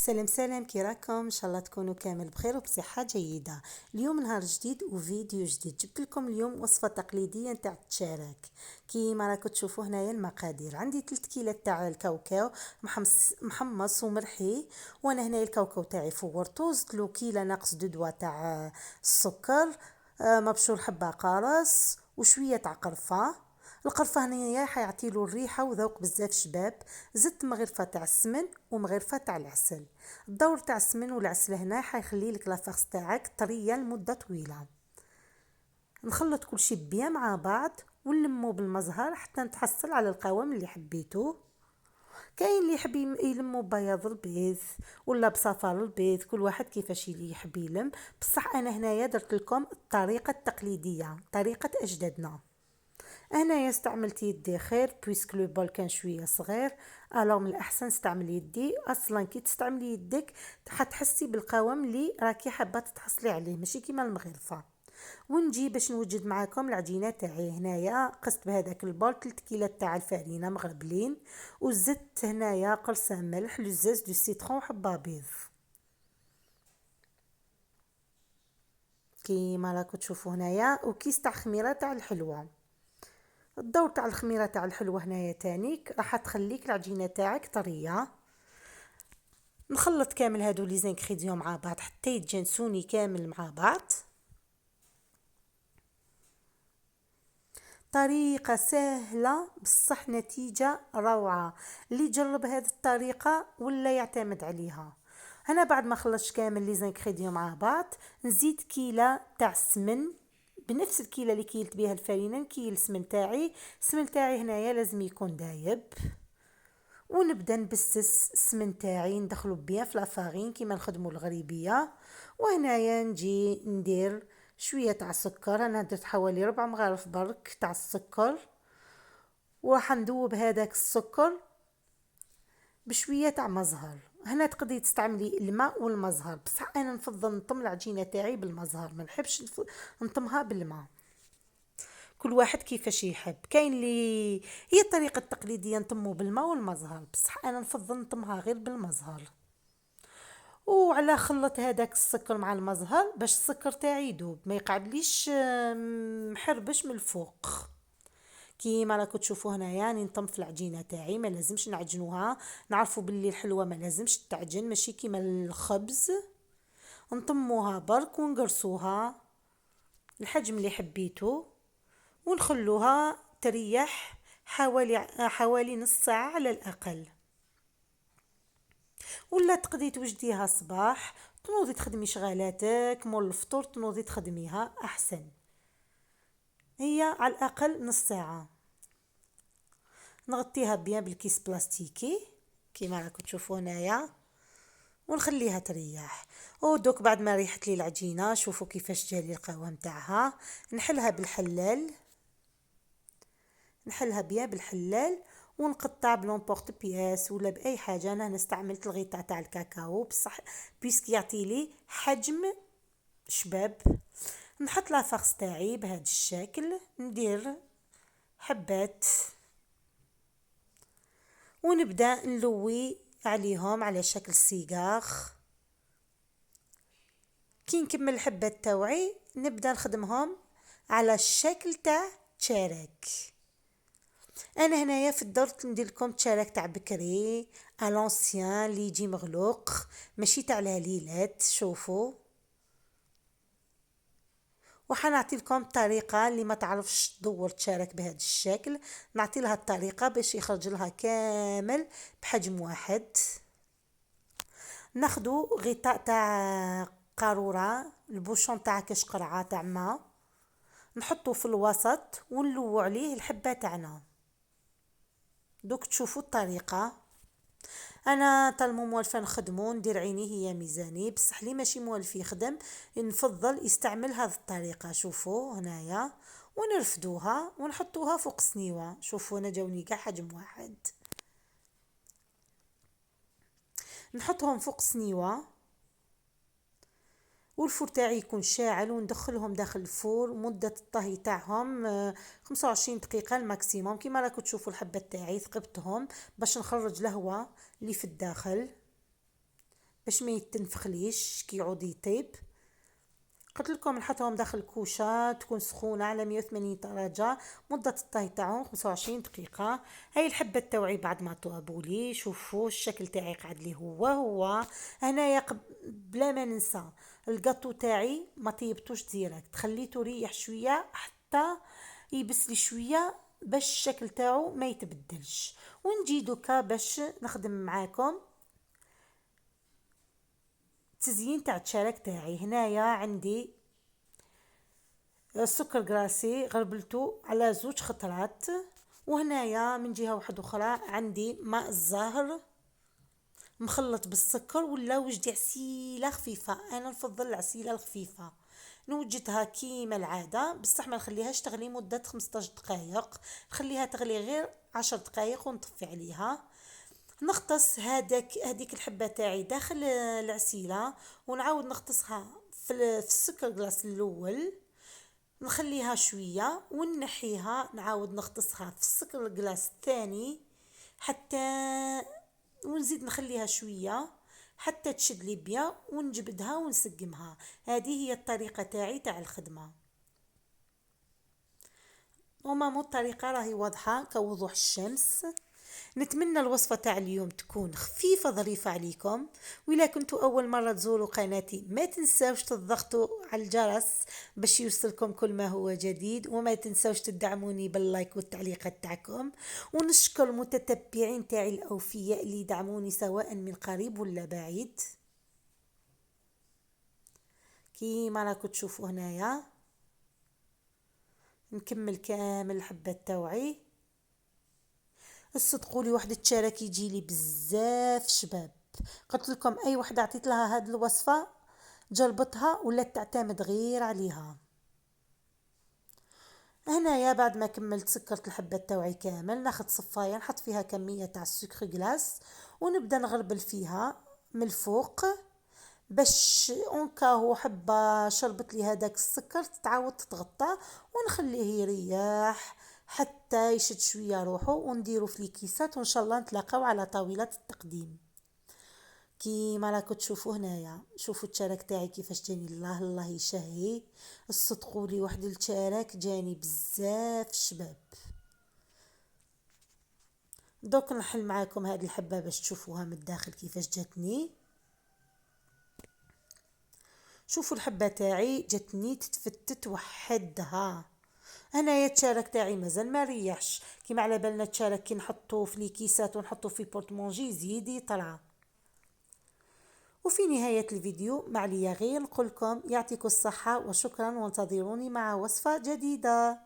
سلام سلام، كي راكم؟ ان شاء الله تكونوا كامل بخير وبصحه جيده. اليوم نهار جديد وفيديو جديد. جبت لكم اليوم وصفه تقليديه نتاع التشارك. كيما راكم تشوفوا هنايا المقادير. عندي 3 كيلو تاع الكاوكاو محمص ومرحي. وانا هنايا الكاوكاو تاعي فورتو. زدت له كيلو ناقص دو دوا تاع السكر، مبشور حبه قارص وشويه تاع قرفه. القرفه هنايا حيعطي له الريحه وذوق بزاف شباب. زدت مغرفه تاع السمن ومغرفه تاع العسل. الدور تاع السمن والعسل هنا حيخلي لك لافاغ تاعك طريه لمده طويله. نخلط كل شيء بيان مع بعض ونلمو بالمزهر حتى نتحصل على القوام اللي حبيته. كاين اللي يحب يلمو بياض البيض ولا بصفار البيض، كل واحد كيفاش اللي يحب يلم. بصح انا هنايا درت لكم الطريقه التقليديه، طريقه اجدادنا. هنايا استعملت يدي خير بويسك لو بول كان شويه صغير. الو من الاحسن استعمل يدي. اصلا كي تستعملي يدك حتحسي بالقوام اللي راكي حابه تتحصلي عليه، ماشي كيما المغرفه. ونجي باش نوجد معاكم العجينه تاعي. هنايا قست بهذاك البول 3 كيلو تاع الفرينه مغربلين، وزدت هنايا قرصه ملح، لزاز دو سيترون وحبه بيض. كيما راكم تشوفوا هنايا وكيس تاع خميره تاع الحلوه. الدور تاع الخميره تاع الحلوه هنايا تانيك راح تخليك العجينه تاعك طريه. نخلط كامل هادو لي زانغريديون مع بعض حتى يتجانسوني كامل مع بعض. طريقه سهله بصح نتيجه روعه. اللي يجرب هذه الطريقه ولا يعتمد عليها. انا بعد ما خلطت كامل لي زانغريديون مع بعض نزيد كيلة تاع السمن. بنفس الكيلة اللي كيلت بها الفرينه نكيل السمن تاعي. السمن تاعي هنايا لازم يكون دايب. ونبدا نبسس السمن تاعي ندخلو بيان في لافارين كيما نخدمو الغريبيه. وهنايا نجي ندير شويه تاع السكر. انا درت حوالي 4 مغارف برك تاع السكر، وراح ندوب هذاك السكر بشويه تاع مزهر. هنا تقدري تستعملي الماء والمزهر، بصح انا نفضل نطم العجينه تاعي بالمزهر، ما نحبش نطمها بالماء. كل واحد كيفاش يحب. كاين اللي هي الطريقه التقليديه نطمو بالماء والمزهر، بصح انا نفضل نطمها غير بالمزهر. وعلى خلط هذاك السكر مع المزهر باش السكر تاعي يذوب ما يقعدليش محربش من الفوق. كيما راكم تشوفوا هنايا راني نطم في العجينه تاعي. ما لازمش نعجنوها، نعرفوا باللي الحلوه ما لازمش تعجن ماشي كيما الخبز. نطموها برك ونقرصوها الحجم اللي حبيتو، ونخلوها تريح حوالي نص ساعة على الأقل. ولا تقدري توجديها صباح تنوضي تخدمي شغالاتك مول الفطور، تنوضي تخدميها أحسن. هي على الأقل نص ساعة. نغطيها بيان بالكيس بلاستيكي كيما راكم تشوفوا هنايا ونخليها تريح. ودوك بعد ما ريحت لي العجينة شوفوا كيفاش جالي القوام تاعها. نحلها بالحلال، نحلها بيان بالحلال ونقطع بلومبورت بياس ولا باي حاجه. انا استعملت الغيطه تاع الكاكاو بصح بيسك يعطي لي حجم شباب. نحط لافاغ تاعي بهذا الشكل، ندير حبات ونبدا نلوي عليهم على شكل سيجار. كي نكمل الحبات تاوعي نبدا نخدمهم على الشكل تاع تشارك. انا هنايا في الدار ندير لكم تشارك تاع بكري الونسيان اللي يجي مغلوق ماشي تاع الهليلات. شوفوا وحنعطي لكم طريقه اللي ما تعرفش تدور تشارك بهذا الشكل، نعطي لها الطريقه باش يخرج لها كامل بحجم واحد. ناخذوا غطاء تاع قاروره، البوشون تاع كاش قرعه تاع ماء، نحطه في الوسط ونلوو عليه الحبه تاعنا. دوك تشوفوا الطريقه. انا طالما موالفه نخدمو ندير عيني هي ميزاني، بصح لي ماشي موالف يخدم نفضل يستعمل هذه الطريقه. شوفوا هنايا ونرفدوها ونحطوها فوق سنيوه. شوفوا انا جاوني كاع حجم واحد. نحطهم فوق سنيوه والفور تاعي يكون شاعل وندخلهم داخل الفور. مده الطهي تاعهم 25 دقيقه الماكسيموم. كيما راكم تشوفوا الحبه تاعي ثقبتهم باش نخرج الهواء اللي في الداخل. باش ما يتنفخليش كي يعود يطيب. قلت لكم نحطهم داخل الكوشه تكون سخونه على 180 درجه، مده الطهي تاعهم 25 دقيقه. هاي الحبه التوعي بعد ما طابوا لي، شوفوا الشكل تاعي قاعد لي هو هنايا. بلا ما ننسى القطو تاعي ما طيبتوش ديريكت، خليته ريح شويه حتى يبس لي شويه باش الشكل تاعو ما يتبدلش. ونجي دوكا باش نخدم معاكم تزيين تاع الشارك تاعي. هنايا عندي السكر قراسي غربلته على 2 خطرات، وهنايا من جهة واحدة أخرى عندي ماء الزهر مخلط بالسكر ولا وجدي عسيلة خفيفة. أنا نفضل العسيلة الخفيفة. نوجدها كيما العادة، بصح ما نخليهاش تغلي مدة 15 دقائق، نخليها تغلي غير 10 دقائق ونطفي عليها. نغطس هذيك الحبة تاعي داخل العسيلة، ونعاود نغطسها في السكر جلاس الأول، نخليها شوية ونحيها، نعاود نغطسها في السكر الجلاس الثاني حتى ونزيد نخليها شوية حتى تشد لي بيا، ونجبدها ونسقمها. هذه هي الطريقة تاعي تاع الخدمة. وما الطريقة راهي واضحة كوضوح الشمس. نتمنى الوصفة تاع اليوم تكون خفيفة ظريفة عليكم. وإلا كنتوا أول مرة تزوروا قناتي ما تنسوش تضغطوا على الجرس باش يوصلكم كل ما هو جديد، وما تنسوش تدعموني باللايك والتعليقات تاعكم. ونشكر المتتبعين تاعي الأوفياء اللي يدعموني سواء من قريب ولا بعيد. كيما راكم تشوفوا هنايا نكمل كامل الحبة التوعي. صدقوا لي واحد التشارك يجي لي بزاف شباب. قلت لكم اي وحده عطيت لها هذه الوصفه جربتها ولا تعتمد غير عليها. هنايا بعد ما كملت سكرت الحبه التوعي كامل، ناخذ صفايه نحط فيها كميه تاع السكر جلاس ونبدا نغربل فيها من الفوق باش اونكا هو حبه شربت لي هذاك السكر تعاود تتغطى، ونخليه يريح حتى يشد شويه روحه، ونديرو في الكيسات وان شاء الله نتلاقاو على طاوله التقديم. كيما راكم تشوفوا هنايا، شوفوا التشارك تاعي كيفاش جاني، الله يشهي. صدقوا لي واحد التشارك جاني بزاف شباب. دوك نحل معاكم هذه الحبه باش تشوفوها من الداخل كيفاش جاتني. شوفوا الحبه تاعي جاتني تتفتت وحدها. هنايا التشارك تاعي مازال ما ريحش، كيما على بالنا التشارك كي نحطوه في الكيسات ونحطوه في البورتمونجي يزيد يطلع. وفي نهاية الفيديو معليا غير نقولكم يعطيكم الصحة وشكرا، وانتظروني مع وصفة جديدة.